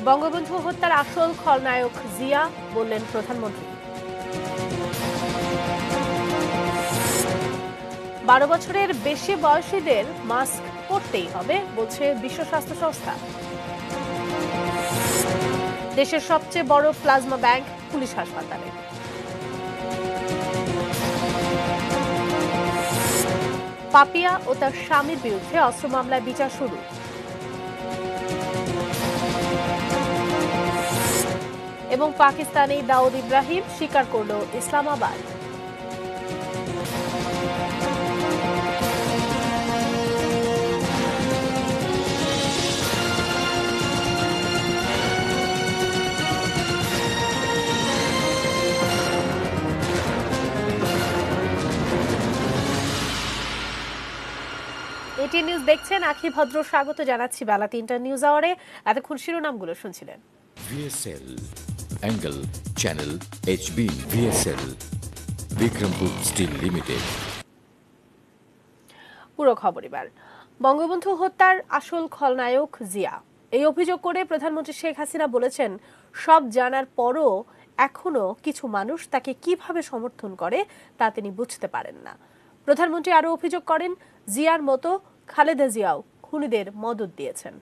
বঙ্গবন্ধু হত্যার আসল খলনায়ক জিয়া, বললেন প্রধানমন্ত্রী। 12 বছরের বেশি বয়সীদের মাস্ক পরতেই হবে, বলছে বিশ্ব স্বাস্থ্য সংস্থা। দেশের সবচেয়ে বড় প্লাজমা ব্যাংক পুলিশ হাসপাতালে। পাপিয়া ও তার স্বামীর বিরুদ্ধে অস্ত্র মামলায় বিচার শুরু। এবং পাকিস্তানি দাউদ ইব্রাহিম স্বীকার করল ইসলামাবাদ। এটি নিউজ দেখছেন, আখি ভদ্র স্বাগত জানাচ্ছি বেলা 3টা নিউজ আওয়ারে। এতক্ষণ শিরোনামগুলো শুনছিলেন। VSL, Angle, Channel, HB, VSL, Bikrampur steel limited. পুরো খবর এবার। বঙ্গবন্ধু হত্যার আসল খলনায়ক জিয়া, এই অভিযোগ করে প্রধানমন্ত্রী শেখ হাসিনা বলেছেন, সব জানার পরও এখনো কিছু মানুষ তাকে কিভাবে সমর্থন করে তা তিনি বুঝতে পারেন না। প্রধানমন্ত্রী আরো অভিযোগ করেন, জিয়ার মতো খালেদা জিয়াও খুনিদের মদদ দিয়েছেন।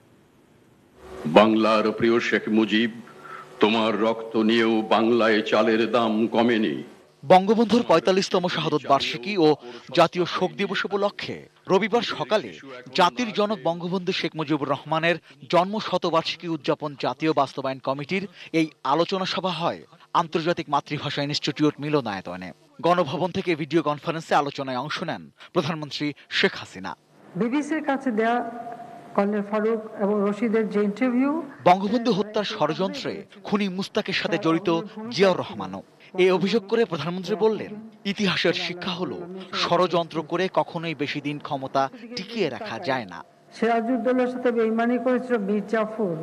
বাংলার প্রিয় শেখ মুজিব, তোমার রক্ত নিয়েও বাংলায় চালের দাম কমেনি। বঙ্গবন্ধুর ৪৫তম শাহাদত বার্ষিকী ও জাতীয় শোক দিবস উপলক্ষে রবিবার সকালে জাতির জনক বঙ্গবন্ধু শেখ মুজিবুর রহমানের জন্ম শতবার্ষিকী উদযাপন জাতীয় বাস্তবায়ন কমিটির এই আলোচনা সভা হয় আন্তর্জাতিক মাতৃভাষা ইনস্টিটিউট মিলনায়তনে। গণভবন থেকে ভিডিও কনফারেন্সে আলোচনায় অংশ নেন প্রধানমন্ত্রী শেখ হাসিনা। বিবিসির কাছে দেয়া কর্নেল ফারুক এবং রশিদের যে ইন্টারভিউ, বঙ্গবন্ধু হত্যার ষড়যন্ত্রে খুনি মুস্তাকের সাথে জড়িত জিয়াউর রহমানও। এই অভিযোগ করে প্রধানমন্ত্রী বললেন, ইতিহাসের শিক্ষা হলো ষড়যন্ত্র করে কখনোই বেশি দিন ক্ষমতা টিকিয়ে রাখা যায় না। সিরাজউদ্দৌলার সাথে বেইমানি করেছিল মীর জাফর,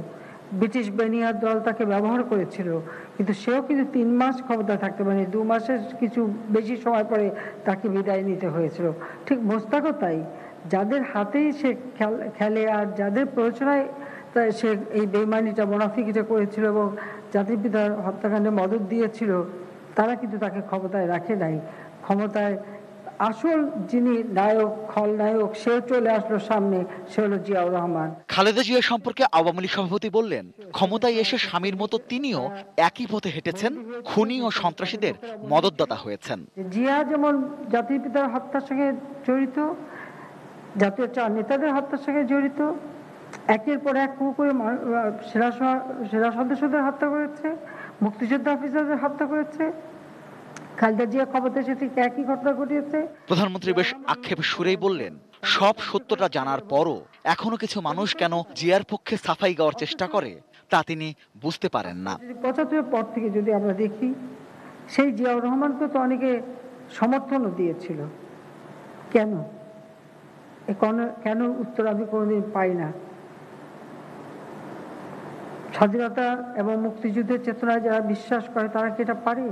ব্রিটিশ বেনিয়ার দল তাকে ব্যবহার করেছিল, কিন্তু সেও কিন্তু 3 মাস ক্ষমতা থাকতে পারেনি, 2 মাসের কিছু বেশি সময় পরে তাকে বিদায় নিতে হয়েছিল। ঠিক মোস্তাকও তাই, যাদের হাতেই সে খেলে আর যাদের প্ররোচনায় সে এই বেইমানিটা মুনাফিকিটা করেছিল এবং জাতির পিতার হত্যাকাণ্ডে মদত দিয়েছিল, তারা কিন্তু তাকে ক্ষমতায় রাখে নাই। ক্ষমতায় আসল যিনি নায়ক, খলনায়ক, সেও চলে আসলো সামনে, সে হলো জিয়াউর রহমান। খালেদা জিয়া সম্পর্কে আওয়ামী লীগ সভাপতি বললেন, ক্ষমতায় এসে স্বামীর মতো তিনিও একই পথে হেঁটেছেন, খুনি ও সন্ত্রাসীদের মদতদাতা হয়েছেন। জিয়া যেমন জাতির পিতার হত্যার সঙ্গে জড়িত, জাতীয় 4 নেতাদের হত্যার সঙ্গে জড়িত, একের পর এক করে সেরা সদস্যদের হত্যা করেছে, মুক্তিযোদ্ধা অফিসারদের হত্যা করেছে। খালেদা জিয়া ক্ষমতা এসে ঠিক একই ঘটনা ঘটিয়েছে। প্রধানমন্ত্রী বেশ আক্ষেপ সুরেই বললেন, সব সত্যটা জানার পরও এখনো কিছু মানুষ কেন জিয়ার পক্ষে সাফাই গাওয়ার চেষ্টা করে তা তিনি বুঝতে পারেন না। 75 পর থেকে যদি আমরা দেখি, সেই জিয়াউর রহমানকে তো অনেকে সমর্থনও দিয়েছিল। কেন উত্তর আমি কোনোদিন পাই না। স্বাধীনতা এবং মুক্তিযুদ্ধের চেতনায় যারা বিশ্বাস করে তারা কি এটা পারে?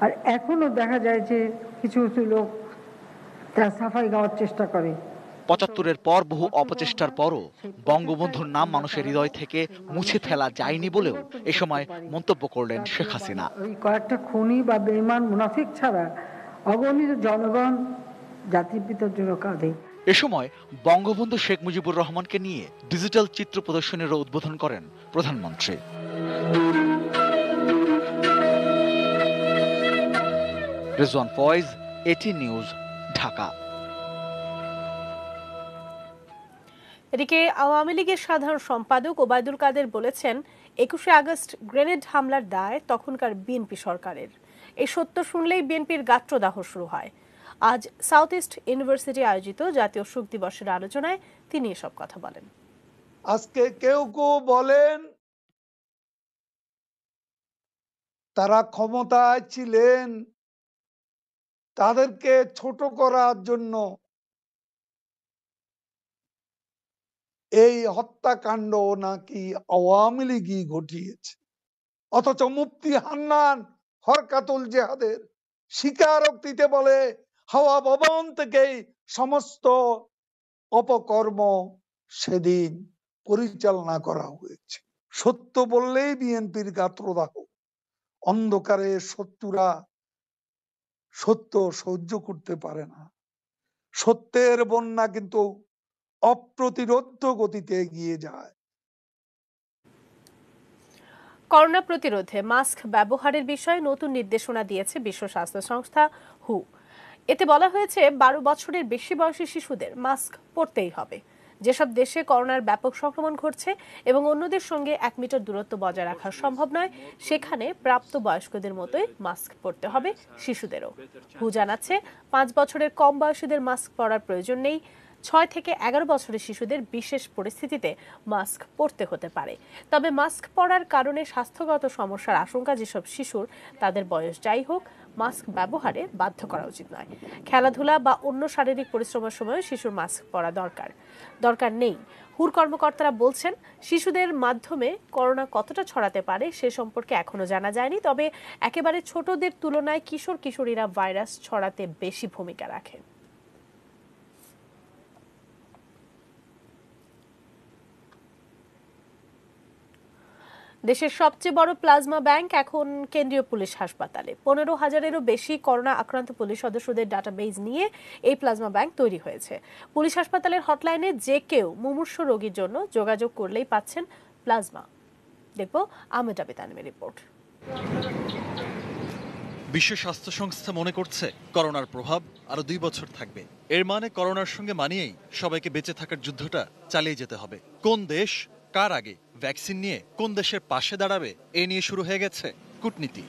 আর এখনো দেখা যায় যে কিছু কিছু লোক তারা সাফাই গাওয়ার চেষ্টা করে। ৭৫-এর পর বহু অপচেষ্টার পরও বঙ্গবন্ধুর নাম মানুষের হৃদয় থেকে মুছে ফেলা যায়নি বলেও এ সময় মন্তব্য করলেন শেখ হাসিনা। ওই কয়েকটা খুনি বা বেঈমান মুনাফিক ছাড়া অগণিত জনগণ জাতির পিতার জন্য কাঁদে। এ সময় বঙ্গবন্ধু শেখ মুজিবুর রহমানকে নিয়ে ডিজিটাল চিত্র প্রদর্শনীরও উদ্বোধন করেন প্রধানমন্ত্রী। রেজওয়ান ফয়েজ, এটি নিউজ, ঢাকা। এদিকে আওয়ামী লীগের সাধারণ সম্পাদক ওবায়দুল কাদের বলেছেন, 21শে আগস্ট গ্রেনেড হামলার দায় তখনকার বিএনপি সরকারের। এই সত্য শুনলেই বিএনপির গাত্রদাহ শুরু হয়। আজ সাউথ ইস্ট ইউনিভার্সিটি আয়োজিত জাতীয় শোক দিবসের আলোচনায় তিনি এসব কথা বলেন। আজকে কেউ কেউ বলেন তারা ক্ষমতায় ছিলেন, তাদেরকে ছোট করার জন্য এই হত্যাকাণ্ড নাকি আওয়ামী লীগই ঘটিয়েছে। অথচ মুফতি হান্নান হরকাতুল জিহাদের স্বীকারোক্তিতে বলে, হাওয়া ভবন থেকেই সমস্ত অপকর্ম সেদিন পরিচালনা করা হয়েছে। সত্য বললেই বিএনপির গাত্রদাহ, অন্ধকারে শত্রুরা সত্য সহ্য করতে পারে না। সত্যের বন্যা কিন্তু অপ্রতিরোধ্য গতিতে এগিয়ে যায়। করোনা প্রতিরোধে মাস্ক ব্যবহারের বিষয়ে নতুন নির্দেশনা দিয়েছে বিশ্ব স্বাস্থ্য সংস্থা হু। এতে বলা হয়েছে 12 বছরের বেশি বয়সী শিশুদের মাস্ক পরতেই হবে। যেসব দেশে করোনার ব্যাপক সংক্রমণ ঘটছে এবং অন্যদের সঙ্গে 1 মিটার দূরত্ব বজায় রাখা সম্ভব নয়, সেখানে প্রাপ্তবয়স্কদের মতোই মাস্ক পরতে হবে শিশুদেরও। হু জানাচ্ছে 5 বছরের কম বয়সীদের মাস্ক পরার প্রয়োজন নেই। 6 থেকে 11 বছরের শিশুদের বিশেষ পরিস্থিতিতে মাস্ক পরতে হতে পারে। তবে মাস্ক পরার কারণে স্বাস্থ্যগত সমস্যার আশঙ্কা যেসব শিশুর, তাদের বয়স যাই হোক, মাস্ক ব্যবহারে বাধ্য করা উচিত নয়। খেলাধুলা বা অন্য শারীরিক পরিশ্রমের সময় শিশুর মাস্ক পরা দরকার নেই। হুর কর্মকর্তারা বলছেন, শিশুদের মাধ্যমে করোনা কতটা ছড়াতে পারে সে সম্পর্কে এখনো জানা যায়নি। তবে একেবারে ছোটদের তুলনায় কিশোর কিশোরীরা ভাইরাস ছড়াতে বেশি ভূমিকা রাখে। দেশের সবচেয়ে বড় প্লাজমা ব্যাংক এখন কেন্দ্রীয় পুলিশ হাসপাতালে। 15,000-এরও বেশি করোনা আক্রান্ত পুলিশ সদস্যদের ডাটাবেজ নিয়ে এই প্লাজমা ব্যাংক তৈরি হয়েছে। পুলিশ হাসপাতালের হটলাইনে যে কেউ মুমূর্ষ রোগীর জন্য যোগাযোগ করলেই পাচ্ছেন প্লাজমা। দেখব আহমেদ আবিতানের রিপোর্ট। বিশ্ব স্বাস্থ্য সংস্থা মনে করছে করোনার প্রভাব আরো 2 বছর থাকবে। এর মানে করোনার সঙ্গে মানিয়েই সবাইকে বেঁচে থাকার যুদ্ধটা চালিয়ে যেতে হবে। কোন দেশ কার আগে ভ্যাকসিন নিয়ে কোন দেশের পাশে দাঁড়াবে, এ নিয়ে শুরু হয়ে গেছে কূটনীতি।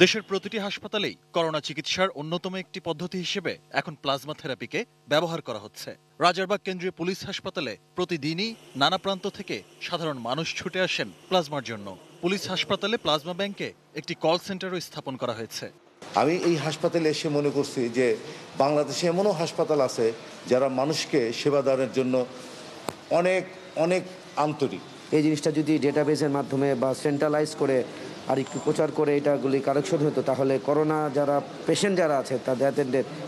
দেশের প্রতিটি হাসপাতালেই করোনা চিকিৎসার অন্যতম একটি পদ্ধতি হিসেবে এখন প্লাজমা থেরাপিকে ব্যবহার করা হচ্ছে। রাজারবাগ কেন্দ্রীয় পুলিশ হাসপাতালে প্রতিদিনই নানা প্রান্ত থেকে সাধারণ মানুষ ছুটে আসেন প্লাজমার জন্য। পুলিশ হাসপাতালে প্লাজমা ব্যাংকে একটি কল সেন্টারও স্থাপন করা হয়েছে। আমি এই হাসপাতালে এসে মনে করছি যে বাংলাদেশে এমনও হাসপাতাল আছে যারা মানুষকে সেবা দেওয়ার জন্য অনেক অনেক আন্তরিক। এই জিনিসটা যদি ডেটাবেজের মাধ্যমে বা সেন্ট্রালাইজ করে আর একটু প্রচার করে এটাগুলি কারেকশন হতো, তাহলে করোনা যারা পেশেন্ট যারা আছে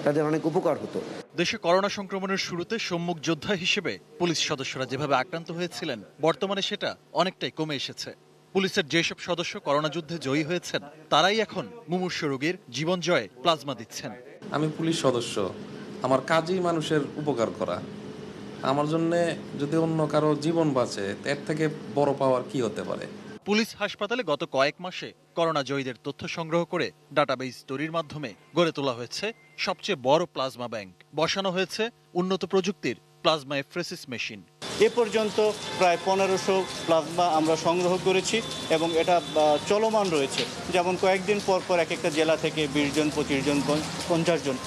তাদের অনেক উপকার হতো। দেশে করোনা সংক্রমণের শুরুতে সম্মুখ যোদ্ধা হিসেবে পুলিশ সদস্যরা যেভাবে আক্রান্ত হয়েছিলেন, বর্তমানে সেটা অনেকটাই কমে এসেছে। পুলিশের যেসব সদস্য করোনা যুদ্ধে জয়ী হয়েছেন, তারাই এখন মুমূর্ষু রোগীর জীবন জয়ে প্লাজমা দিচ্ছেন। আমি পুলিশ সদস্য, আমার কাজই মানুষের উপকার করা। আমার জন্য যদি অন্য কারো জীবন বাঁচে, এর থেকে বড় পাওয়ার কি হতে পারে। পুলিশ হাসপাতালে গত কয়েক মাসে করোনা জয়ীদের তথ্য সংগ্রহ করে ডাটাবেজ তৈরির মাধ্যমে গড়ে তোলা হয়েছে সবচেয়ে বড় প্লাজমা ব্যাংক। বসানো হয়েছে উন্নত প্রযুক্তির প্লাজমা এফ্রেসিস মেশিন। এ পর্যন্ত প্রায় 1500 প্লাজমা আমরা সংগ্রহ করেছি এবং এটা চলমান রয়েছে। যেমন কয়েকদিন পর পর এক একটা জেলা থেকে 20 জন, 25 জন, 50 জন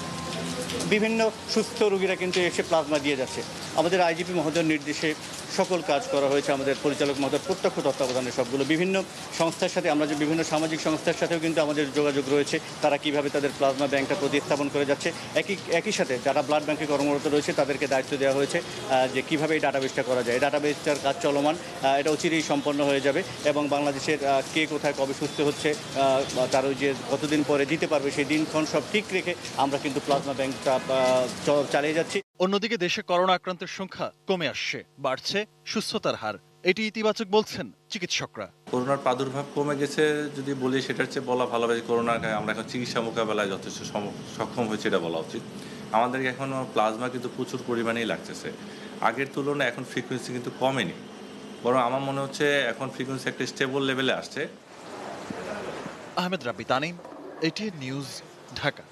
বিভিন্ন সুস্থ রোগীরা কিন্তু এসে প্লাজমা দিয়ে যাচ্ছে। আমাদের আইজিপি মহোদয়ের নির্দেশে সকল কাজ করা হয়েছে। আমাদের পরিচালক মহোদয় প্রত্যক্ষ তত্ত্বাবধানে সবগুলো বিভিন্ন সংস্থার সাথে, আমরা যে বিভিন্ন সামাজিক সংস্থার সাথেও কিন্তু আমাদের যোগাযোগ রয়েছে। তারা কিভাবে তাদের প্লাজমা ব্যাংকটা প্রতিস্থাপন করে যাচ্ছে। একই সাথে যারা ব্লাড ব্যাংকে কর্মরত রয়েছে তাদেরকে দায়িত্ব দেওয়া হয়েছে যে কিভাবে এই ডাটাবেসটা করা যায়। এই ডাটাবেসটার কাজ চলমান, এটা অচিরেই সম্পন্ন হয়ে যাবে এবং বাংলাদেশের কে কোথায় কবে সুস্থ হচ্ছে, তার ওই যে কতদিন পরে দিতে পারবে সেই দিনক্ষণ সব ঠিক রেখে আমরা কিন্তু প্লাজমা ব্যাংকটা চালিয়ে যাচ্ছি। অন্যদিকে দেশে করোনা আক্রান্তের সংখ্যা কমে আসছে, বাড়ছে সুস্থতার হার। এটি ইতিবাচক বলছেন চিকিৎসকরা। করোনার প্রাদুর্ভাব কমে গেছে যদি বলি, সেটার চেয়ে বলা ভালো হবে করোনা আমরা এখন চিকিৎসা মোকাবেলায় যথেষ্ট সক্ষম হয়েছে, এটা বলা উচিত। আমাদেরকে এখন প্লাজমা কিন্তু প্রচুর পরিমাণেই লাগতেছে। আগের তুলনায় এখন ফ্রিকোয়েন্সি কিন্তু কমেনি, বরং আমার মনে হচ্ছে এখন ফ্রিকোয়েন্সি একটা স্টেবল লেভেলে আসছে। আহমেদ রাব্বি তানিম, এটিএন নিউজ, ঢাকা।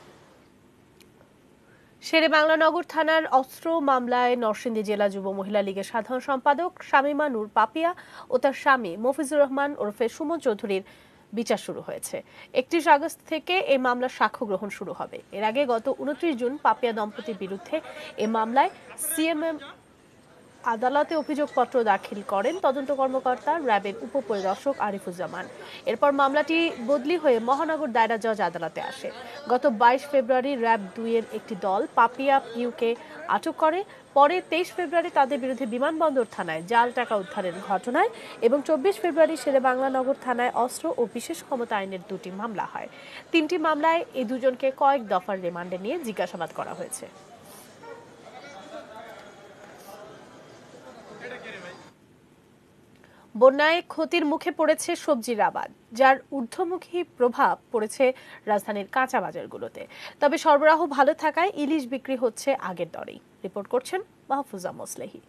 শেরেবাংলা নগর থানার অস্ত্র মামলায় নরসিংদী জেলা যুব মহিলা লীগের সাধারণ সম্পাদক শামীমা নূর পাপিয়া ও তার স্বামী মফিজুর রহমান ওরফে সুমন চৌধুরীর বিচার শুরু হয়েছে। 31 আগস্ট থেকে এই মামলার সাক্ষ্য গ্রহণ শুরু হবে। এর আগে গত 29 জুন পাপিয়া দম্পতির বিরুদ্ধে এই মামলায় সিএমএম আদালতে অভিযোগপত্র দাখিল করেন তদন্ত কর্মকর্তা র্যাবের উপপরিদর্শক আরিফুজ্জামান। এরপর মামলাটি বদলি হয়ে মহানগর দায়রা জজ আদালতে আসে। গত 22 ফেব্রুয়ারি র্যাব 2-এর একটি দল পাপিয়া পিউকে আটক করে। পরে 23 ফেব্রুয়ারি তাদের বিরুদ্ধে বিমানবন্দর থানায় জাল টাকা উদ্ধারের ঘটনায় এবং 24 ফেব্রুয়ারি শেরেবাংলা নগর থানায় অস্ত্র ও বিশেষ ক্ষমতা আইনের 2টি মামলা হয়। 3টি মামলায় এই দুজনকে কয়েক দফার রিমান্ডে নিয়ে জিজ্ঞাসাবাদ করা হয়েছে। বন্যায় ক্ষতির মুখে পড়েছে সবজির আবাদ, যার ঊর্ধ্বমুখী প্রভাব পড়েছে রাজধানীর কাঁচা বাজারগুলোতে। তবে সরবরাহ ভালো থাকায় ইলিশ বিক্রি হচ্ছে আগের দরেই। রিপোর্ট করছেন মাহফুজা মোসলেহি।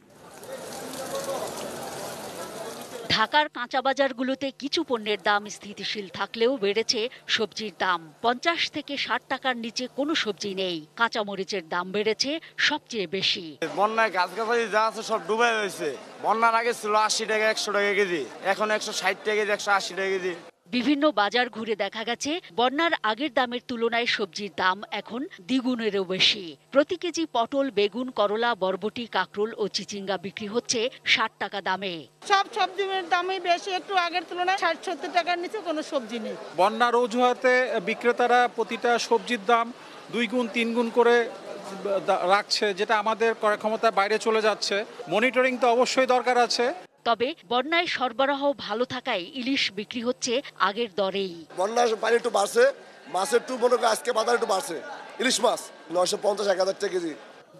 ঢাকার কাঁচা বাজারগুলোতে কিছু পণ্যের দাম স্থিতিশীল থাকলেও বেড়েছে সবজির দাম। 50 থেকে 60 টাকার নিচে কোনো সবজি নেই। কাঁচামরিচের দাম বেড়েছে সবচেয়ে বেশি। বন্যায় গাছগাছালি যা আছে সব ডুবে রয়েছে। বন্যার আগে ছিল 80 টাকা 100 টাকা কেজি, এখন 160 টাকা কেজি, 180 টাকা কেজি। বিভিন্ন বাজার ঘুরে দেখা গেছে বন্যার আগের দামের তুলনায় সবজির দাম এখন দ্বিগুণেরও বেশি। প্রতি কেজি পটল, বেগুন, করলা, বরবটি, কাকরোল ও চিচিঙ্গা বিক্রি হচ্ছে 60 টাকা দামে। সব সবজির দামই বেশি, একটু আগের তুলনায় 60-70 টাকার নিচে কোনো সবজি নেই। বন্যার অজুহাতে বিক্রেতারা প্রতিটা সবজির দাম 2 গুণ 3 গুণ করে রাখছে, যেটা আমাদের ক্রয় ক্ষমতার বাইরে চলে যাচ্ছে। মনিটরিং তো অবশ্যই দরকার আছে। তবে বন্যায় সরবরাহ ভালো থাকায় ইলিশ বিক্রি হচ্ছে আগের দরেই। বন্যার পানি একটু বাড়ছে, মাছের একটু মনে করে আজকে বাজার একটু বাড়ছে। ইলিশ মাছ 950-1000 টাকা কেজি।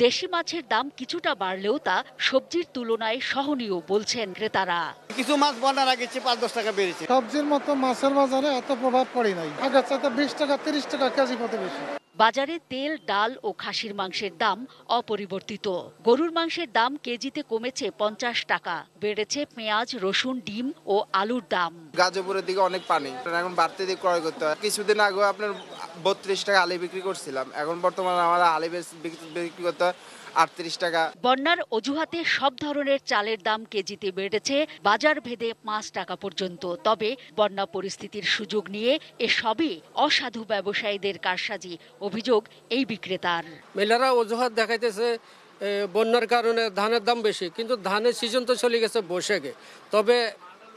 দেশি মাছের দাম কিছুটা বাড়লেও তা সবজির তুলনায় সহনীয় বলছেন ক্রেতারা। কিছু মাছ বন্যার আগে 5-10 টাকা বেড়েছে। সবজির মতো মাছের বাজারে এত প্রভাব পড়ে নাই, আগের চাইতে 20 টাকা 30 টাকা কেজি প্রতি বেশি। বাজারে তেল, ডাল ও খাসির মাংসের দাম অপরিবর্তিত। গরুর মাংসের দাম কেজিতে কমেছে 50 টাকা। বেড়েছে পেঁয়াজ, রসুন, ডিম ও আলুর দাম। গাজীপুরের দিকে অনেক পানি, এখন বাড়তি দিয়ে ক্রয় করতে হয়। কিছুদিন আগে আপনার 32 টাকা আলু বিক্রি করছিলাম, এখন বর্তমানে আমরা আলু বিক্রি করতে হয় 38 টাকা। বন্যার অজুহাতে সব ধরনের চালের দাম কেজিতে বেড়েছে বাজার ভেদে 5 টাকা পর্যন্ত। তবে বন্যা পরিস্থিতির সুযোগ নিয়ে এসবই অসাধু ব্যবসায়ীদের কারসাজি, অভিযোগ এই বিক্রেতার। মেলারা অজুহাত দেখাইতেছে বন্যার কারণে ধানের দাম বেশি, কিন্তু ধানের সিজন তো চলে গেছে বৈশাখে। তবে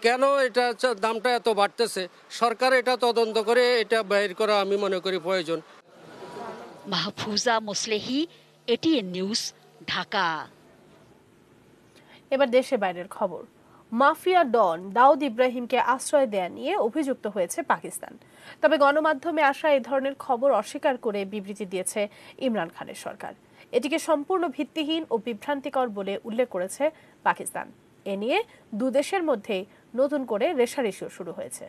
কেন এটা দামটা এত বাড়তেছে, সরকার এটা তদন্ত করে এটা বের করা আমি মনে করি প্রয়োজন। Mahfuza Moslehi, ATN news, Dhaka. এবার দেশে বাইরের খবর। মাফিয়া ডন দাউদ ইব্রাহিমকে আশ্রয় দেয়া নিয়ে অভিযুক্ত হয়েছে পাকিস্তান। তবে গণমাধ্যমে আসা এই ধরনের খবর অস্বীকার করে বিবৃতি দিয়েছে ইমরান খানের সরকার। এটিকে সম্পূর্ণ ভিত্তিহীন ও বিভ্রান্তিকর বলে উল্লেখ করেছে পাকিস্তান। এ নিয়ে দুদেশের মধ্যে নতুন করে রেষারেষিও শুরু হয়েছে।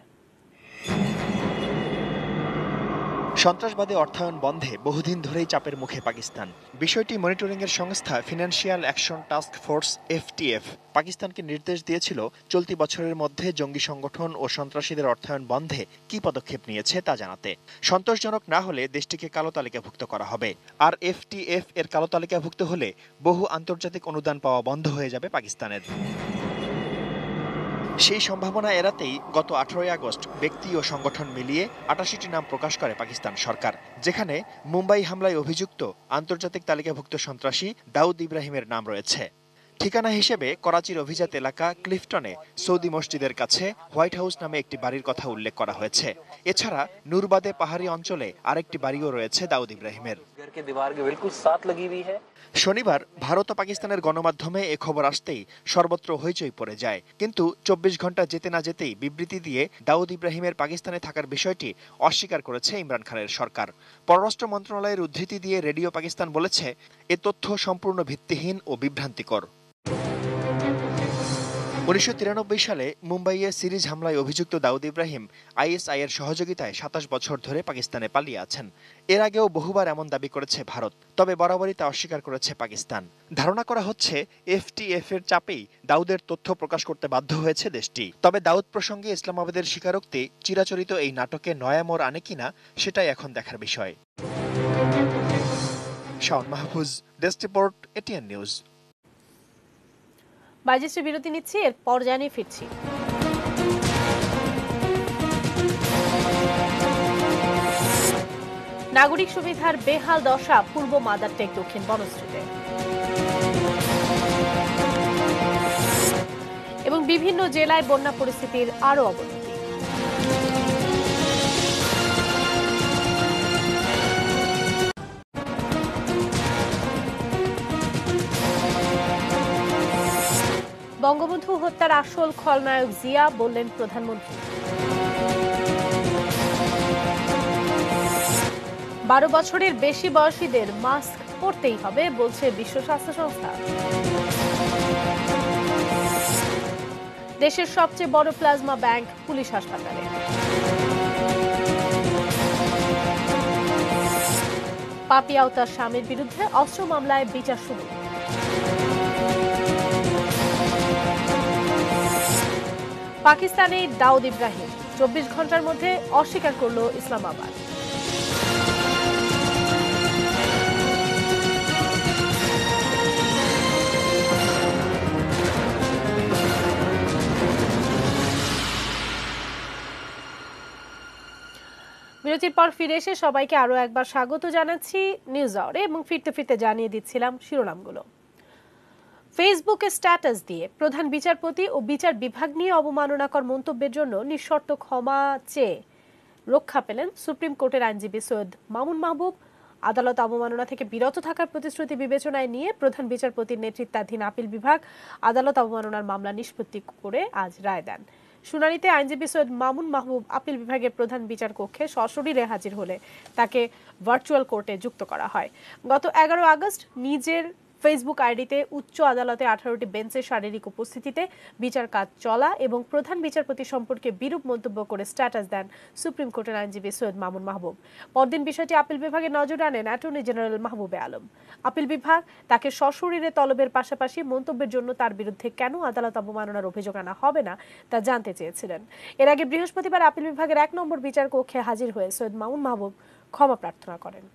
সন্ত্রাসবাদী অর্থায়ন বন্ধে বহুদিন ধরেই চাপের মুখে পাকিস্তান। বিষয়টি মনিটরিংয়ের সংস্থা financial action task force FTF পাকিস্তানকে নির্দেশ দিয়েছিল চলতি বছরের মধ্যে জঙ্গি সংগঠন ও সন্ত্রাসীদের অর্থায়ন বন্ধে কি পদক্ষেপ নিয়েছে তা জানাতে। সন্তোষজনক না হলে দেশটিকে কালো তালিকাভুক্ত করা হবে। আর FTF এর কালো তালিকাভুক্ত হলে বহু আন্তর্জাতিক অনুদান পাওয়া বন্ধ হয়ে যাবে পাকিস্তানের। সেই সম্ভাবনা এড়াতেই গত 18 আগস্ট ব্যক্তি ও সংগঠন মিলিয়ে 88টি নাম প্রকাশ করে পাকিস্তান সরকার, যেখানে মুম্বাই হামলায় অভিযুক্ত আন্তর্জাতিক তালিকাভুক্ত সন্ত্রাসী দাউদ ইব্রাহিমের নাম রয়েছে। ঠিকানা হিসেবে করাচির অভিজাত এলাকা ক্লিফটনে সৌদি মসজিদের কাছে হোয়াইট হাউস নামে একটি বাড়ির কথা উল্লেখ করা হয়েছে। এছাড়া নুরবাদে পাহাড়ি অঞ্চলে আরেকটি বাড়িও রয়েছে দাউদ ইব্রাহিমের। শনিবার ভারত ও পাকিস্তানের গণমাধ্যমে এ খবর আসতেই সর্বত্র হইচই পড়ে যায়। কিন্তু 24 ঘন্টা যেতে না যেতেই বিবৃতি দিয়ে দাউদ ইব্রাহিমের পাকিস্তানে থাকার বিষয়টি অস্বীকার করেছে ইমরান খানের সরকার। পররাষ্ট্র মন্ত্রণালয়ের উদ্ধৃতি দিয়ে রেডিও পাকিস্তান বলেছে, এ তথ্য সম্পূর্ণ ভিত্তিহীন ও বিভ্রান্তিকর। 1993 সালে মুম্বাইয়ে সিরিজ হামলায় অভিযুক্ত দাউদ ইব্রাহিম ISI এর সহযোগিতায় 27 বছর ধরে পাকিস্তানে পালিয়ে আছেন। এর আগেও বহুবার এমন দাবি করেছে ভারত, তবে বরাবরই তা অস্বীকার করেছে পাকিস্তান। ধারণা করা হচ্ছে FTF এর চাপেই দাউদের তথ্য প্রকাশ করতে বাধ্য হয়েছে দেশটি। তবে দাউদ প্রসঙ্গে ইসলামাবাদের স্বীকারোক্তি চিরাচরিত এই নাটকে নয়া মোড় আনে কিনা সেটাই এখন দেখার বিষয়। Shaon Mahfuz, desk report, ATN news. বাজেটে বিরতি নিচ্ছি, এরপর জানিয়ে ফিরছি। নাগরিক সুবিধার বেহাল দশা পূর্ব মাদারটেক দক্ষিণ বনশ্রীতে। এবং বিভিন্ন জেলায় বন্যা পরিস্থিতির আরো অবনতি। বঙ্গবন্ধু হত্যার আসল খলনায়ক জিয়া, বললেন প্রধানমন্ত্রী। 12 বছরের বেশি বয়সীদের মাস্ক পরতেই হবে, বলছে বিশ্ব স্বাস্থ্য সংস্থা। দেশের সবচেয়ে বড় প্লাজমা ব্যাংক পুলিশ হাসপাতালে। পাপিয়া ও তার স্বামীর বিরুদ্ধে অস্ত্র মামলায় বিচার শুরু। পাকিস্তানে দাউদ ইব্রাহিম 24 ঘন্টার মধ্যে অস্বীকার করল ইসলামাবাদ। বিরতির পর ফিরে এসে সবাইকে আরো একবার স্বাগত জানাচ্ছি নিউজ আওয়ারে এবং ফিরতে ফিরতে জানিয়ে দিচ্ছিলাম শিরোনামগুলো। ফেসবুকে স্ট্যাটাস দিয়ে প্রধান বিচারপতি ও বিচার বিভাগ নিয়ে অবমাননাকর মন্তব্যের জন্য নিঃশর্ত ক্ষমা চেয়ে রক্ষা পেলেন সুপ্রিম কোর্টের আইনজীবী সৈয়দ মামুন মাহবুব। আদালত অবমাননা থেকে বিরত থাকার প্রতিশ্রুতি বিবেচনায় নিয়ে প্রধান বিচারপতির নেতৃত্বাধীন আপিল বিভাগ আদালত অবমাননার মামলা নিষ্পত্তি করে আজ রায় দেন। শুনানিতে আইনজীবী সৈয়দ মামুন মাহবুব আপিল বিভাগের প্রধান বিচার কক্ষে সশরীরে হাজির হলে তাকে ভার্চুয়াল কোর্টে যুক্ত করা হয়। গত 11 আগস্ট নিজের ফেসবুক আইডিতে উচ্চ আদালতে 18টি বেঞ্চের শারীরিক উপস্থিতিতে বিচার কাজ চলা এবং প্রধান বিচারপতি সম্পর্কে বিরূপ মন্তব্য করে স্ট্যাটাস দেন সুপ্রিম কোর্টের আইনজীবী সৈয়দ মামুন মাহবুব। পরদিন বিষয়টি আপিল বিভাগে নজর আনেন attorney general Mahbubey Alam. Appeal বিভাগ তাকে সশরীরে তলবের পাশাপাশি মন্তব্যের জন্য তার বিরুদ্ধে কেন আদালত অবমাননার অভিযোগ আনা হবে না তা জানতে চেয়েছিলেন। এর আগে বৃহস্পতিবার আপিল বিভাগের 1 নম্বর বিচার কক্ষে হাজির হয়ে সৈয়দ মামুন মাহবুব ক্ষমা প্রার্থনা করেন।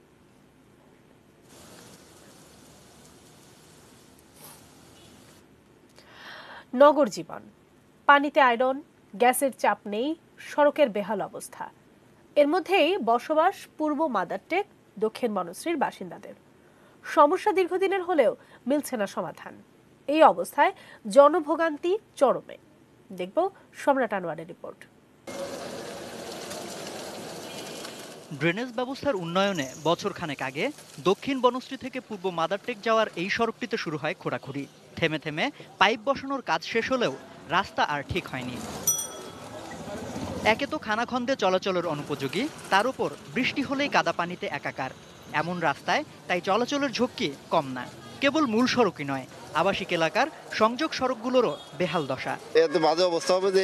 নগর জীবন, পানিতে আয়রন, গ্যাসের চাপ নেই, সড়কের বেহাল অবস্থা। এর মধ্যেই বসবাস পূর্ব মাদারটেক দক্ষিণ বনশ্রীর বাসিন্দাদের। সমস্যা দীর্ঘদিনের হলেও মিলছে না সমাধান। এই অবস্থায় জনভোগান্তি চরমে। দেখব সম্রাট আনোয়ারের রিপোর্ট। ড্রেনেজ ব্যবস্থার উন্নয়নে বছরখানেক আগে দক্ষিণ বনশ্রী থেকে পূর্ব মাদারটেক যাওয়ার এই সড়কটিতে শুরু হয় খোঁড়াখুঁড়ি। থেমে থেমে পাইপ বসানোর কাজ শেষ হলেও রাস্তা আর ঠিক হয়নি। একে তো খানাখন্দে চলাচলের অনুপযোগী, তার উপর বৃষ্টি হলেই কাদা পানিতে একাকার। এমন রাস্তায় তাই চলাচলের ঝক্কি কম না। কেবল মূল সড়কই নয়, আবাসিক এলাকার সংযোগ সড়কগুলোরও বেহাল দশা। এত বাজে অবস্থা হবে যে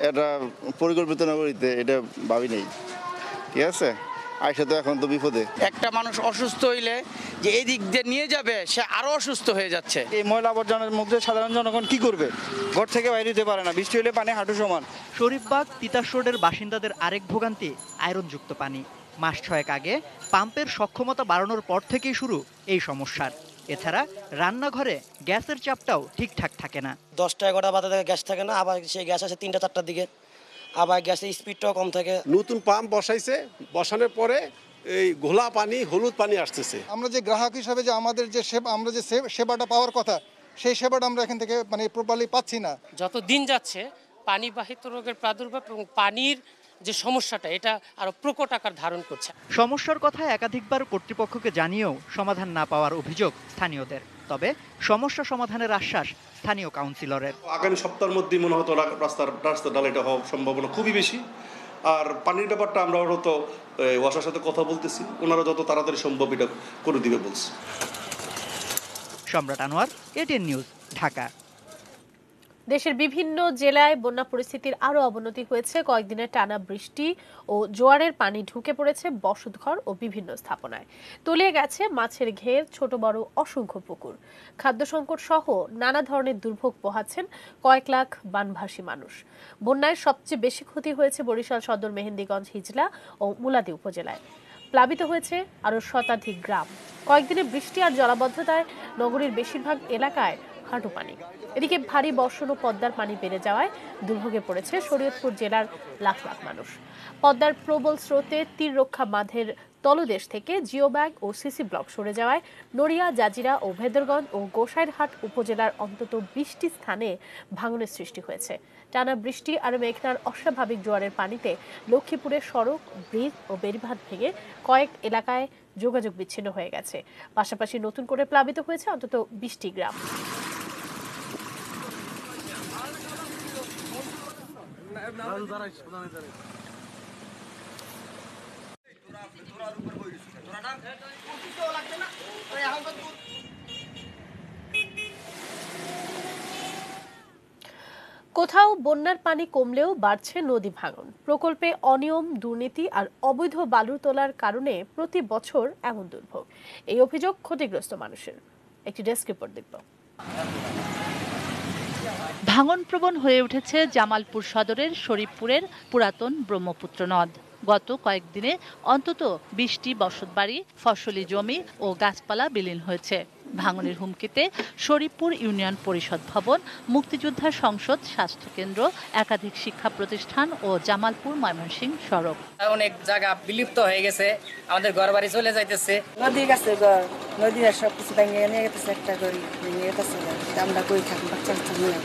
এটা পরিকল্পিত নগরীতে এটা ভাবি নেই। ঠিক আছে, আইসা তো এখন তো বিপদে। একটা মানুষ অসুস্থ হইলে যে এই দিক দিয়ে নিয়ে যাবে সে আরো অসুস্থ হয়ে যাচ্ছে। এই ময়লা আবর্জনার মধ্যে সাধারণ জনগণ কি করবে? ঘর থেকে বাইরে দিতে পারে না, বৃষ্টি হলে পানি হাঁটু সমান। শরীফবাগ তিতাস রোডের বাসিন্দাদের আরেক ভোগান্তি আয়রনযুক্ত পানি। মাস 6 আগে পাম্পের সক্ষমতা বাড়ানোর পর থেকেই শুরু এই সমস্যার। এছাড়া রান্নাঘরে গ্যাসের চাপটাও ঠিকঠাক থাকে না। 10টা 11টা বাজে থেকে গ্যাস থাকে না, আবার সেই গ্যাস আসে 3টা 4টার দিকে, আবার গ্যাসের স্পিডটাও কম থাকে। নতুন পাম্প বসাইছে, বসানোর পরে এই ঘোলা পানি হলুদ পানি আসতেছে। আমরা যে গ্রাহক হিসাবে যে আমাদের যে আমরা যে সেবাটা পাওয়ার কথা, সেই সেবাটা আমরা এখান থেকে মানে প্রপারলি পাচ্ছি না। যত দিন যাচ্ছে পানিবাহিত রোগের প্রাদুর্ভাব এবং পানির যে সমস্যাটা এটা আরো প্রকট আকার ধারণ করছে। সমস্যার কথা একাধিকবার কর্তৃপক্ষকে জানিয়েও সমাধান না পাওয়ার অভিযোগ স্থানীয়দের। তবে সমস্যা সমাধানের আশ্বাস স্থানীয় কাউন্সিলরের। আগামী সপ্তাহের মধ্যে মনে হতো রাস্তা ডালাইটা হওয়ার সম্ভাবনা খুবই বেশি। আর পানির ব্যাপারটা আমরা তো ওয়াসার সাথে কথা বলতেছি, ওনারা যত তাড়াতাড়ি সম্ভব এটা করে দিবে বলছে। সম্রাট আনোয়ার, এটিএন নিউজ, ঢাকা। দেশের বিভিন্ন জেলায় বন্যা পরিস্থিতির আরো অবনতি হয়েছে। কয়েকদিনের টানা বৃষ্টি ও জোয়ারের পানি ঢুকে পড়েছে বসতঘর ও বিভিন্ন স্থাপনায়। তলিয়ে গেছে মাছের ঘের, ছোট বড় অসংখ্য পুকুর। খাদ্য সংকট সহ নানা ধরনের দুর্ভোগ পোহাচ্ছেন কয়েক লাখ বানভাসী মানুষ। বন্যায় সবচেয়ে বেশি ক্ষতি হয়েছে বরিশাল সদর, মেহেন্দিগঞ্জ, হিজলা ও মুলাদী উপজেলায়। প্লাবিত হয়েছে আরো শতাধিক গ্রাম। কয়েকদিনের বৃষ্টি আর জলাবদ্ধতায় নগরীর বেশিরভাগ এলাকায় হাঁটু পানি। এদিকে ভারী বর্ষণ ও পদ্মার পানি বেড়ে যাওয়ায় দুর্ভোগে পড়েছে শরীয়তপুর জেলার লাখ লাখ মানুষ। পদ্মার প্রবল স্রোতে তীর রক্ষা বাঁধের তলদেশ থেকে জিও ব্যাগ ও সিসি ব্লক সরে যাওয়ায় নড়িয়া, জাজিরা ও ভেদরগঞ্জ ও গোসাইরহাট উপজেলার অন্তত 20টি স্থানে ভাঙনের সৃষ্টি হয়েছে। টানা বৃষ্টি আর মেঘনার অস্বাভাবিক জোয়ারের পানিতে লক্ষ্মীপুরের সড়ক, ব্রিজ ও বেড়িবাঁধ ভেঙে কয়েক এলাকায় যোগাযোগ বিচ্ছিন্ন হয়ে গেছে। পাশাপাশি নতুন করে প্লাবিত হয়েছে অন্তত 20টি গ্রাম। কোথাও বন্যার পানি কমলেও বাড়ছে নদী ভাঙন। প্রকল্পে অনিয়ম, দুর্নীতি আর অবৈধ বালু তোলার কারণে প্রতি বছর এমন দুর্ভোগ। এই অভিযোগ ক্ষতিগ্রস্ত মানুষের। একটি ডেস্ক রিপোর্ট দেখব। ভাঙনপ্রবণ হয়ে উঠেছে জামালপুর সদরের শরীফপুরের পুরাতন ব্রহ্মপুত্র নদ। গত কয়েকদিনে অন্তত 20টি বসতবাড়ি, ফসলি জমি ও গাছপালা বিলীন হয়েছে। ভাঙনের হুমকিতে শরীফপুর ইউনিয়ন পরিষদ ভবন, মুক্তিযোদ্ধা সংসদ, স্বাস্থ্যকেন্দ্র, একাধিক শিক্ষা প্রতিষ্ঠান ও জামালপুর ময়মনসিংহ সড়ক। অনেক জায়গা বিলুপ্ত হয়ে গেছে, আমাদের ঘর বাড়ি চলে যাইতেছে। নদী গেছে, নদী সবকিছু ভেঙে নিয়ে গেছে, একটা গড়ি ভেঙে গেছে, আমরা কই থাকি বাচ্চা বাচ্চা নিয়ে।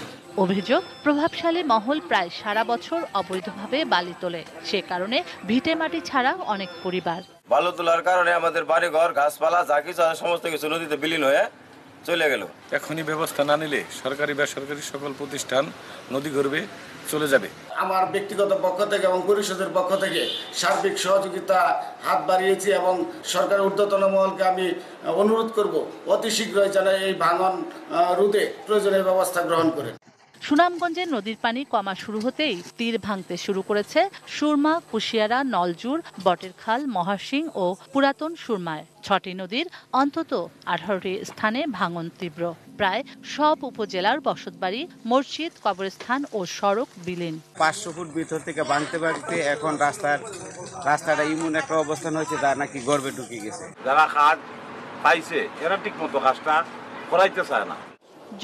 অভিযোগ, প্রভাবশালী মহল প্রায় সারা বছর অবৈধভাবে বালি তোলে। সে কারণে ভিটে মাটি ছাড়া অনেক পরিবার। বালু তোলার কারণে আমাদের বাড়ি ঘর, গাছপালা যা কিছু সমস্ত কিছু নদীতে বিলীন হয়ে চলে গেল। এখনই ব্যবস্থা না নিলে সরকারি বেসরকারি সকল প্রতিষ্ঠান নদী গর্ভে চলে যাবে। আমার ব্যক্তিগত পক্ষ থেকে এবং পরিষদের পক্ষ থেকে সার্বিক সহযোগিতা হাত বাড়িয়েছি এবং সরকারের ঊর্ধ্বতন মহলকে আমি অনুরোধ করব অতি শীঘ্রই যেন এই ভাঙন রোধে প্রয়োজনীয় ব্যবস্থা গ্রহণ করে। সুনামগঞ্জে নদীর পানি কমা শুরু হতেই তীর ভাঙতে শুরু করেছে সুরমা, কুশিয়ারা, নলজুর, বটেরখাল, মহাসিং ও পুরাতন সুরমায়। 6টি নদীর অন্তত 18টি স্থানে ভাঙন তীব্র। প্রায় সব উপজেলার বসতবাড়ি, মসজিদ, কবরস্থান ও সড়ক বিলীন। 500 ফুট ভিতর থেকে ভাঙতে ভাঙতে এখন রাস্তাটা এমন একটা অবস্থান হয়েছে যা নাকি গর্বে ঢুকে গেছে। যারা কাজ পাইছে এরা ঠিক মতো কাজটা করাইতে চায় না।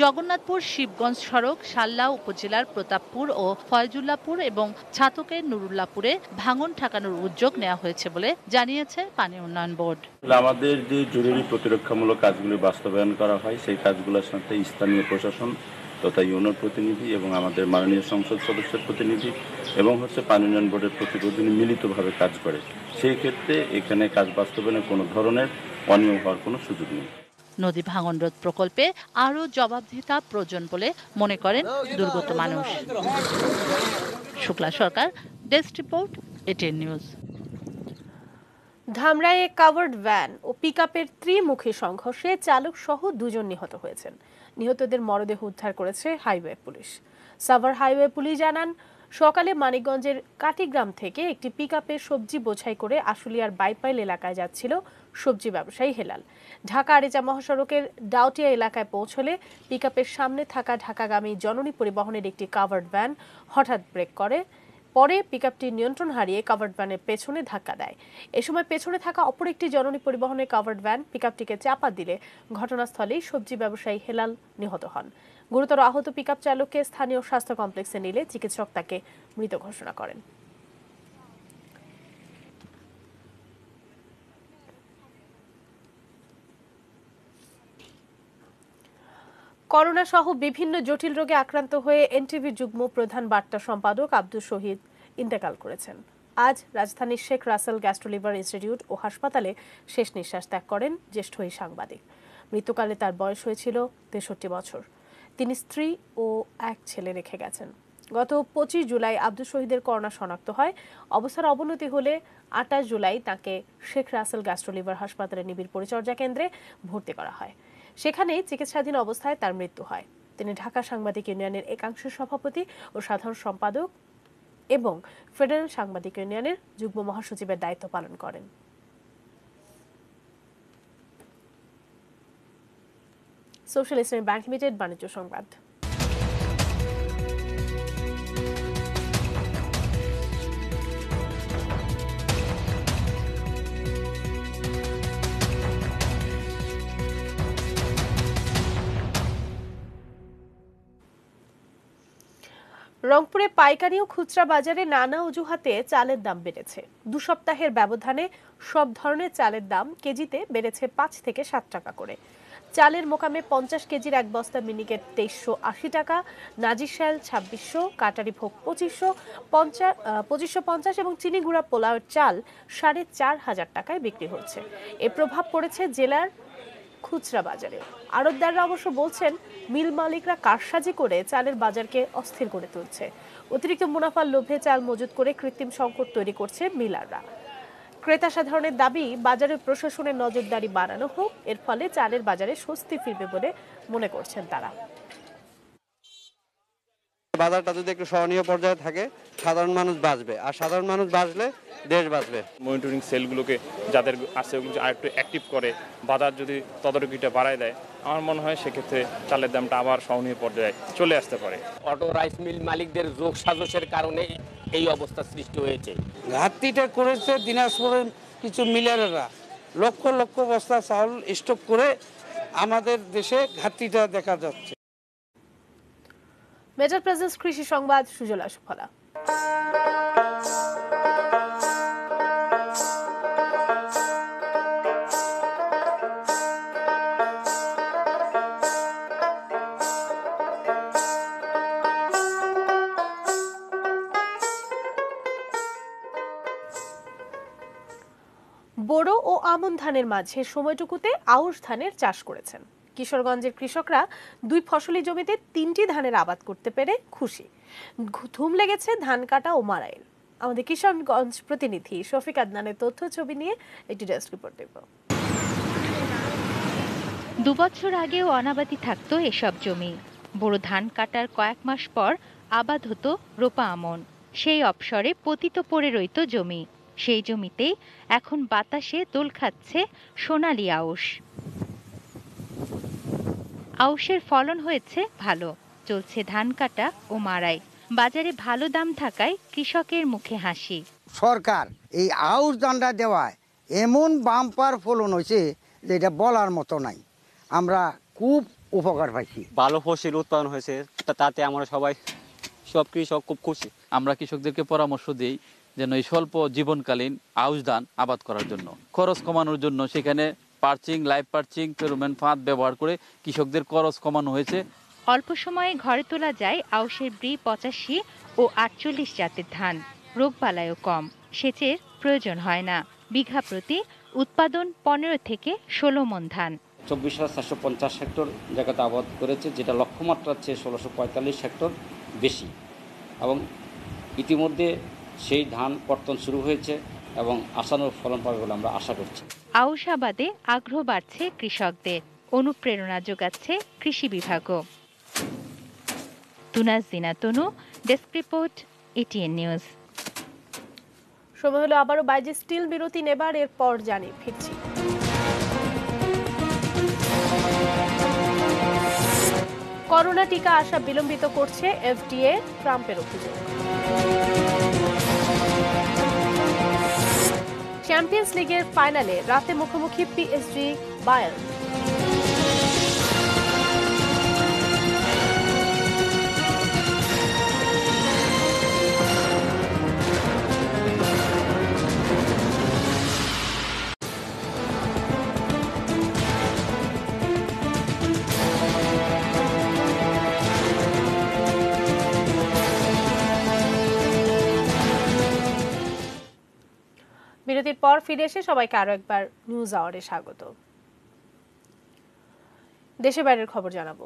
জগন্নাথপুর শিবগঞ্জ সড়ক শাল্লা উপজেলার প্রতাপপুর ও ফয়জুল্লাপুর এবং ছাতকের নুরুল্লাপুরে ভাঙন ঠেকানোর উদ্যোগ নেওয়া হয়েছে বলে জানিয়েছে পানি উন্নয়ন বোর্ড। আমাদের যে জরুরি প্রতিরক্ষামূলক কাজগুলি বাস্তবায়ন করা হয় সেই কাজগুলোর সাথে স্থানীয় প্রশাসন তথা ইউনিয়ন প্রতিনিধি এবং আমাদের মাননীয় সংসদ সদস্যের প্রতিনিধি এবং পানি উন্নয়ন বোর্ডের প্রতিনিধি মিলিতভাবে কাজ করে। সেই ক্ষেত্রে এখানে কাজ বাস্তবায়নে কোনো ধরনের অনিয়ম হওয়ার কোনো সুযোগ নেই। নদী ভাঙন রোধ প্রকল্পে আরও জবাবদিহিতা প্রয়োজন বলে মনে করেন দুর্গত মানুষ। Shukla Sarkar, desk report, ATN news. ধামরাইয়ে কাভার্ড ভ্যান ও পিকআপের ত্রিমুখী সংঘর্ষে চালক সহ 2 জন নিহত হয়েছেন। নিহতদের মরদেহ উদ্ধার করেছে highway police. Savar highway police জানান, সকালে মানিকগঞ্জের কাটিগ্রাম থেকে একটি পিকআপে সবজি বোঝাই করে আশুলিয়ার বাইপাইল এলাকায় যাচ্ছিল সবজি ব্যবসায়ী হেলাল। ঢাকা আরিচা মহাসড়কের ডাউটিয়া এলাকায় পৌঁছলে পিকআপের সামনে থাকা ঢাকাগামী জননী পরিবহনের একটি কাভার্ড ভ্যান হঠাৎ ব্রেক করে। পরে পিকআপটি নিয়ন্ত্রণ হারিয়ে কাভার্ড ভ্যানের পেছনে ধাক্কা দেয়। এ সময় পেছনে থাকা অপর একটি জননী পরিবহনের কাভার্ড ভ্যান পিকআপটিকে চাপা দিলে ঘটনাস্থলেই সবজি ব্যবসায়ী হেলাল নিহত হন। গুরুতর আহত পিকআপ চালককে স্থানীয় স্বাস্থ্য কমপ্লেক্সে নিলে চিকিৎসক তাকে মৃত ঘোষণা করেন। করোনা সহ বিভিন্ন জটিল রোগে আক্রান্ত হয়ে এনটিভি যুগ্ম প্রধান বার্তা সম্পাদক আব্দুল শহীদ ইন্তেকাল করেছেন। আজ রাজধানীর শেখ রাসেল গ্যাস্ট্রোলিভার ইনস্টিটিউট ও হাসপাতালে শেষ নিঃশ্বাস ত্যাগ করেন জ্যেষ্ঠ এই সাংবাদিক। মৃত্যুকালে তার বয়স হয়েছিল 63 বছর। তিনি স্ত্রী ও এক ছেলে রেখে গেছেন। গত 25 জুলাই আব্দুল শহীদের করোনা শনাক্ত হয়। অবস্থার অবনতি হলে 28 জুলাই তাকে শেখ রাসেল গ্যাস্ট্রোলিভার হাসপাতালে নিবিড় পরিচর্যা কেন্দ্রে ভর্তি করা হয়। সেখানেই চিকিৎসাধীন অবস্থায় তার মৃত্যু হয়। তিনি ঢাকা সাংবাদিক ইউনিয়নের একাংশের সভাপতি ও সাধারণ সম্পাদক এবং ফেডারেল সাংবাদিক ইউনিয়নের যুগ্ম মহাসচিবের দায়িত্ব পালন করেন। সোশ্যাল ইসলামী ব্যাংক লিমিটেড বাণিজ্য সংবাদ। রংপুরে পাইকারি ও খুচরা বাজারে নানা অজুহাতে চালের দাম বেড়েছে। 2 সপ্তাহের ব্যবধানে সব ধরনের চালের দাম কেজিতে বেড়েছে 5 থেকে 7 টাকা করে। চালের মোকামে 50 কেজির এক বস্তা মিনিকেট 2380 টাকা, নাজিরশাল 2600, কাটারি ভোগ 2550 এবং চিনি গুঁড়া পোলাওয়ের চাল 4500 টাকায় বিক্রি হচ্ছে। এর প্রভাব পড়েছে জেলার খুচরা বাজারে। আড়তদাররা অবশ্য বলছেন, মিল মালিকরা কারসাজি করে চালের বাজারকে অস্থির করে তুলছে। অতিরিক্ত মুনাফার লোভে চাল মজুত করে কৃত্রিম সংকট তৈরি করছে মিলাররা। ক্রেতা সাধারণের দাবি, বাজারে প্রশাসনের নজরদারি বাড়ানো হোক। এর ফলে চালের বাজারে স্বস্তি ফিরবে বলে মনে করছেন তারা। বাজারটা যদি একটু সহনীয় পর্যায়ে থাকে সাধারণ মানুষ বাঁচবে, আর সাধারণ মানুষ বাঁচলে দেশ বাঁচবে। মনিটরিং সেলগুলোকে যাদের আছে ওগুলো আরেকটু অ্যাক্টিভ করে বাজার যদি তদারকিটা বাড়ায় দেয়, আমার মনে হয় সেক্ষেত্রে চালের দামটা আবার সহনীয় পর্যায়ে চলে আসতে পারে। অটো রাইস মিল মালিকদের যোগ সাজসের কারণে এই অবস্থা সৃষ্টি হয়েছে। ঘাটতিটা করেছে দিনাজপুরের কিছু মিলারেরা, লক্ষ লক্ষ বস্তা চাউল স্টক করে আমাদের দেশে ঘাটতিটা দেখা যাচ্ছে। মেজর প্রেজেন্স কৃষি সংবাদ, সুজলা সুফলা। বোরো ও আমন ধানের মাঝে সময়টুকুতে আউশ ধানের চাষ করেছেন কিশোরগঞ্জের কৃষকরা। 2 ফসলি জমিতে 3টি ধানের আবাদ করতে পেরে খুশি। ধুম লেগেছে ধান কাটা ও মাড়াইল। আমাদের কিশোরগঞ্জ প্রতিনিধি শফিক আদনানের তথ্য ছবি নিয়ে একটি ডেস্ক রিপোর্ট দেব। 2 বছর আগেও অনাবাদি থাকতো এসব জমি। বড় ধান কাটার কয়েক মাস পর আবাদ হতো রোপা আমন। সেই অবসরে পতিত পড়ে রইত জমি। সেই জমিতেই এখন বাতাসে দোল খাচ্ছে সোনালী আউশ। আউশের ফলন হয়েছে ভালো, চলছে ধান কাটা ও মাড়াই। বাজারে ভালো দাম থাকায় কৃষকের মুখে হাসি। সরকার এই আউশ ধানটা দেওয়ায় এমন বাম্পার ফলন হয়েছে যে এটা বলার মতো নাই। আমরা খুব উপকার পাইছি। ভালো ফসল উৎপাদন হয়েছে, তাতে আমরা সব কৃষক খুব খুশি। আমরা কৃষকদেরকে পরামর্শ দিই যেন এই স্বল্প জীবনকালীন আউশ ধান আবাদ করার জন্য, খরচ কমানোর জন্য সেখানে পার্চিং, লাইভ পার্চিং, ফেরোমন ফাঁদ ব্যবহার করে কৃষকদের খরচ কমানো হয়েছে। অল্প সময়ে ঘরে তোলা যায় আউশের ব্রি 85 ও 48 জাতের ধান। রোগবালাইও কম, সেচের প্রয়োজন হয় না। বিঘা প্রতি উৎপাদন 15 থেকে 16 মণ ধান। 24,450 হেক্টর জায়গাতে আবাদ করেছে, যেটা লক্ষ্যমাত্রার চেয়ে 1645 হেক্টর বেশি, এবং ইতিমধ্যে সেই ধান কর্তন শুরু হয়েছে এবং আশানুরূপ ফলন পাবে বলে আমরা আশা করছি। আউশ আবাদে আগ্রহ বাড়ছে কৃষকদের, অনুপ্রেরণা যোগাচ্ছে কৃষি বিভাগও। তুনাজিনা তনু, ডেস্ক রিপোর্ট, এটিএন নিউজ। সময় হলো আবারও বাইজে স্টিল বিরতি নেবার, এরপর জানি ফিরছি। করোনা টিকা আসা বিলম্বিত করছে এফডিএ, ট্রাম্পের অভিযোগ। চ্যাম্পিয়ন্স লিগের ফাইনালে রাতে মুখোমুখি পিএসজি বায়ার্ন। বিরতির পর ফিরে এসে সবাইকে আরো একবার নিউজ আওয়ারে স্বাগত। দেশে বাইরের খবর জানাবো।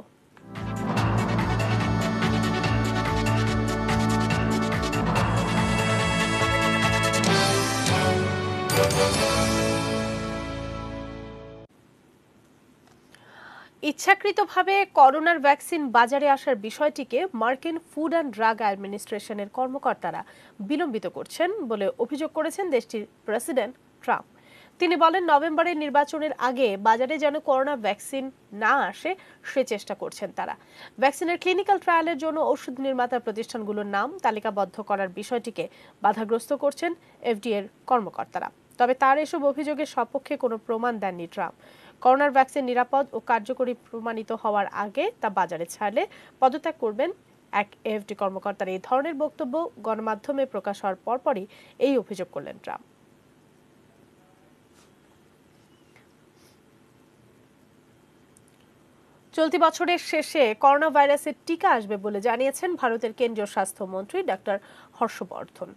ইচ্ছাকৃতভাবে করোনার ভ্যাকসিন বাজারে আসার বিষয়টিকে মার্কিন ফুড অ্যান্ড ড্রাগ অ্যাডমিনিস্ট্রেশনের কর্মকর্তারা বিলম্বিত করছেন বলে অভিযোগ করেছেন দেশটির প্রেসিডেন্ট ট্রাম্প। তিনি বলেন, নভেম্বরের নির্বাচনের আগে বাজারে যেন করোনা ভ্যাকসিন না আসে সে চেষ্টা করছেন তারা। ভ্যাকসিনের ক্লিনিক্যাল ট্রায়ালের জন্য ওষুধ নির্মাতা প্রতিষ্ঠানগুলোর নাম তালিকাবদ্ধ করার বিষয়টিকে বাধাগ্রস্ত করছেন এফডিএর কর্মকর্তারা। তবে তার এসব অভিযোগের সপক্ষে কোনো প্রমাণ দেননি ট্রাম্প। করোনার ভ্যাকসিন নিরাপদ ও কার্যকরী প্রমাণিত হওয়ার আগে তা বাজারে ছাড়লে পদত্যাগ করবেন এক এফডি কর্মকর্তার। এই ধরনের বক্তব্য গণমাধ্যমে প্রকাশ হওয়ার পরপরই এই অভিযোগ করলেন ট্রাম্প। চলতি বছরের শেষে করোনা ভাইরাসের টিকা আসবে বলে জানিয়েছেন ভারতের কেন্দ্রীয় স্বাস্থ্যমন্ত্রী ডক্টর হর্ষবর্ধন।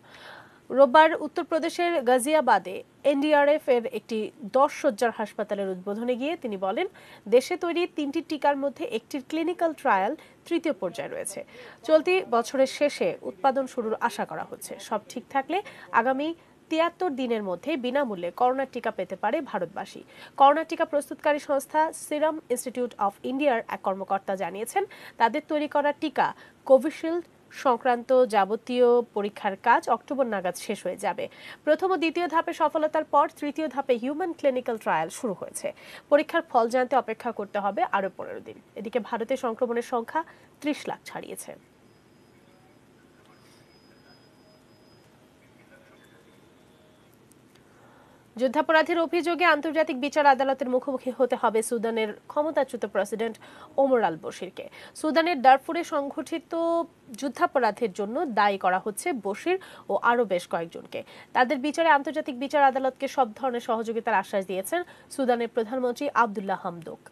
রোববার উত্তরপ্রদেশের গাজিয়াবাদে এনডিআরএফ এর একটি 10 শয্যার হাসপাতালের উদ্বোধনে গিয়ে তিনি বলেন, দেশে তৈরি 3টি টিকার মধ্যে একটির ক্লিনিক্যাল ট্রায়াল তৃতীয় পর্যায়ে রয়েছে। চলতি বছরের শেষে উৎপাদন শুরুর আশা করা হচ্ছে। সব ঠিক থাকলে আগামী 73 দিনের মধ্যে বিনামূল্যে করোনা টিকা পেতে পারে ভারতবাসী। করোনা টিকা প্রস্তুতকারী সংস্থা সিরাম ইনস্টিটিউট অফ ইন্ডিয়ার এক কর্মকর্তা জানিয়েছেন, তাদের তৈরি করা টিকা কোভিশিল্ড সংক্রান্ত যাবতীয় পরীক্ষার কাজ অক্টোবর নাগাদ শেষ হয়ে যাবে। প্রথম ও দ্বিতীয় ধাপে সফলতার পর তৃতীয় ধাপে হিউম্যান ক্লিনিক্যাল ট্রায়াল শুরু হয়েছে। পরীক্ষার ফল জানতে অপেক্ষা করতে হবে আরও 15 দিন। এদিকে ভারতে সংক্রমণের সংখ্যা 30 লাখ ছাড়িয়েছে। যুদ্ধাপরাধের অভিযোগে আন্তর্জাতিক বিচার আদালতের মুখোমুখি হতে হবে সুদানের ক্ষমতাচ্যুত প্রেসিডেন্ট ওমর আল বশিরকে। সুদানের দারফুরে সংঘটিত যুদ্ধাপরাধের জন্য দায়ী করা হচ্ছে বশির ও আরও বেশ কয়েকজনকে। তাদের বিচারে আন্তর্জাতিক বিচার আদালতকে সব ধরনের সহযোগিতার আশ্বাস দিয়েছেন সুদানের প্রধানমন্ত্রী আব্দুল্লাহ হামদোক।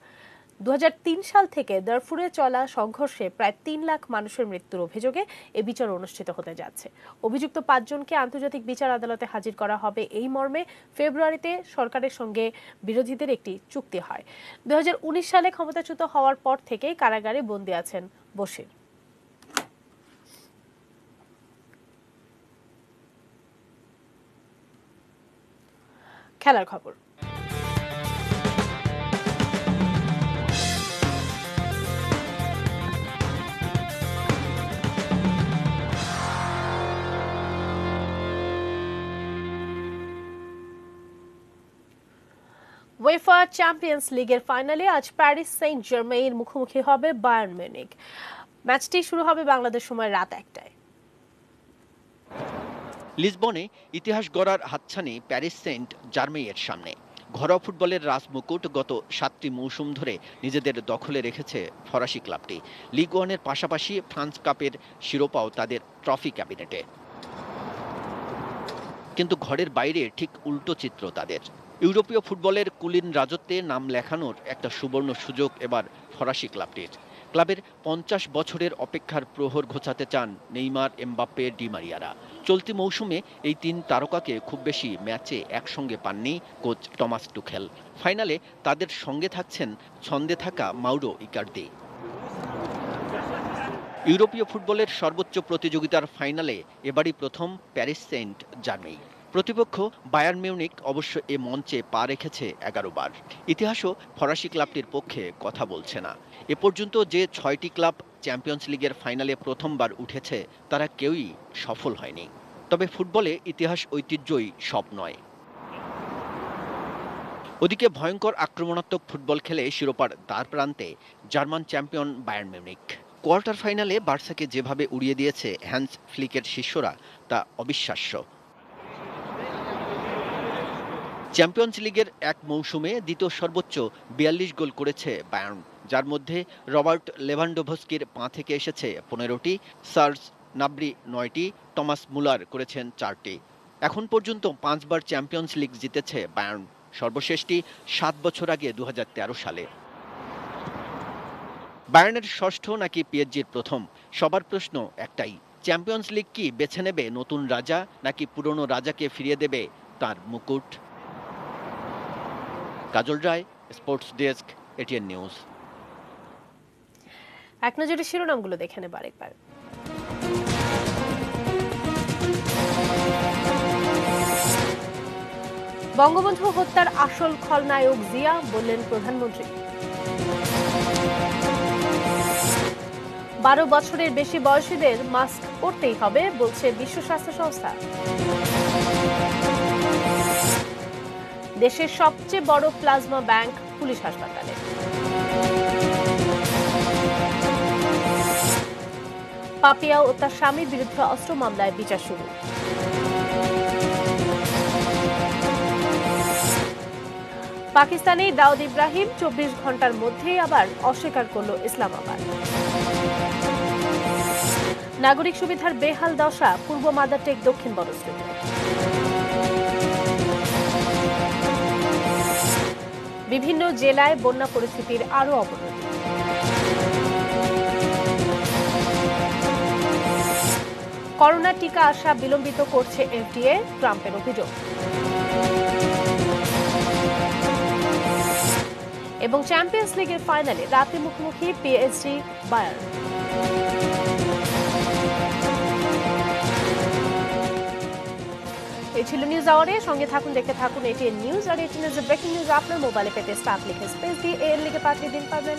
2003 সাল থেকে দারফুরে চলা সংঘর্ষে প্রায় 3 লাখ মানুষের মৃত্যুর অভিযোগে এ বিচার অনুষ্ঠিত হতে যাচ্ছে। অভিযুক্ত 5 জনকে আন্তর্জাতিক বিচার আদালতে হাজির করা হবে এই মর্মে ফেব্রুয়ারিতে সরকারের সঙ্গে বিরোধীদের একটি চুক্তি হয়। 2019 সালে ক্ষমতাচ্যুত হওয়ার পর থেকেই কারাগারে বন্দী আছেন বশির। খেলার খবর। উয়েফা চ্যাম্পিয়ন্স লিগের ফাইনালে আজ প্যারিস সেন্ট জার্মেইন মুখোমুখি হবে বায়ার্ন মিউনিখ। ম্যাচটি শুরু হবে বাংলাদেশ সময় রাত 1টায়। লিসবনে ইতিহাস গড়ার হাতছানি প্যারিস সেন্ট জার্মেইনের সামনে। ঘরোয়া ফুটবলের রাজমুকুট গত 7টি মৌসুম ধরে নিজেদের দখলে রেখেছে ফরাসি ক্লাবটি। লিগ ওয়ানের পাশাপাশি ফ্রান্স কাপের শিরোপাও তাদের ট্রফি ক্যাবিনেটে। কিন্তু ঘরের বাইরে ঠিক উল্টো চিত্র তাদের। ইউরোপীয় ফুটবলের কুলীন রাজত্বে নাম লেখানোর একটা সুবর্ণ সুযোগ এবার ফরাসি ক্লাবটির। ক্লাবের 50 বছরের অপেক্ষার প্রহর ঘোচাতে চান নেইমার, এমবাপ্পে, ডি মারিয়ারা। চলতি মৌসুমে এই 3 তারকাকে খুব বেশি ম্যাচে একসঙ্গে পাননি কোচ টমাস টুখেল। ফাইনালে তাদের সঙ্গে থাকছেন ছন্দে থাকা মাউরো ইকার্দি। ইউরোপীয় ফুটবলের সর্বোচ্চ প্রতিযোগিতার ফাইনালে এবারই প্রথম প্যারিস সেন্ট জার্মেইন। প্রতিপক্ষ বায়ার্ন মিউনিখ অবশ্য এ মঞ্চে পা রেখেছে 11 বার। ইতিহাসও ফরাসি ক্লাবটির পক্ষে কথা বলছে না। এ পর্যন্ত যে 6টি ক্লাব চ্যাম্পিয়ন্স লিগের ফাইনালে প্রথমবার উঠেছে তারা কেউই সফল হয়নি। তবে ফুটবলে ইতিহাস ঐতিহ্যই সব নয়। ওদিকে ভয়ঙ্কর আক্রমণাত্মক ফুটবল খেলে শিরোপার দ্বার প্রান্তে German champion Bayern Munich. Quarter ফাইনালে বার্সাকে যেভাবে উড়িয়ে দিয়েছে হ্যান্স ফ্লিকের শিষ্যরা তা অবিশ্বাস্য। চ্যাম্পিয়ন্স লিগের এক মৌসুমে দ্বিতীয় সর্বোচ্চ 42 গোল করেছে বায়ার্ন, যার মধ্যে রবার্ট লেভানডোভস্কির পা থেকে এসেছে 15টি, সার্জ নাব্রি 9টি, টমাস মুলার করেছেন 4টি। এখন পর্যন্ত 5 বার চ্যাম্পিয়ন্স লিগ জিতেছে বায়ার্ন, সর্বশেষটি 7 বছর আগে 2013 সালে। বায়ার্নের ষষ্ঠ নাকি পিএসজির প্রথম? সবার প্রশ্ন একটাই, চ্যাম্পিয়ন্স লিগ কি বেছে নেবে নতুন রাজা নাকি পুরনো রাজাকে ফিরিয়ে দেবে তার মুকুট? কাজল রায়, স্পোর্টস ডেস্ক, এটিএন নিউজ। এক নজরে শিরোনামগুলো দেখে নেব আরেকবার। বঙ্গবন্ধু হত্যার আসল খলনায়ক জিয়া বললেন প্রধানমন্ত্রী। 12 বছরের বেশি বয়সীদের মাস্ক পরতেই হবে বলছে বিশ্ব স্বাস্থ্য সংস্থা। দেশের সবচেয়ে বড় প্লাজমা ব্যাংক পুলিশ হাসপাতালে। পাপিয়া ও তার স্বামীর বিরুদ্ধে অস্ত্র মামলায় বিচার শুরু। পাকিস্তানে দাউদ ইব্রাহিম 24 ঘন্টার মধ্যে আবার অস্বীকার করল ইসলামাবাদ। নাগরিক সুবিধার বেহাল দশা পূর্ব মাদারটেক দক্ষিণ বনশ্রীতে। বিভিন্ন জেলায় বন্যা পরিস্থিতির আরও অবনতি। করোনা টিকা আসা বিলম্বিত করছে এফডিএ, ট্রাম্পের অভিযোগ। এবং চ্যাম্পিয়ন্স লিগের ফাইনালে রাতে মুখোমুখি পিএসজি বায়ার্ন। এই ছিল নিউজ আওয়ারে। সঙ্গে থাকুন, দেখতে থাকুন এটিএন নিউজ। আর এটিএন ব্রেকিং নিউজ আপনার মোবাইলে পেতে স্টার লিখে স্পেস দিয়ে এর লিখে পাঠিয়ে দিন, পাবেন।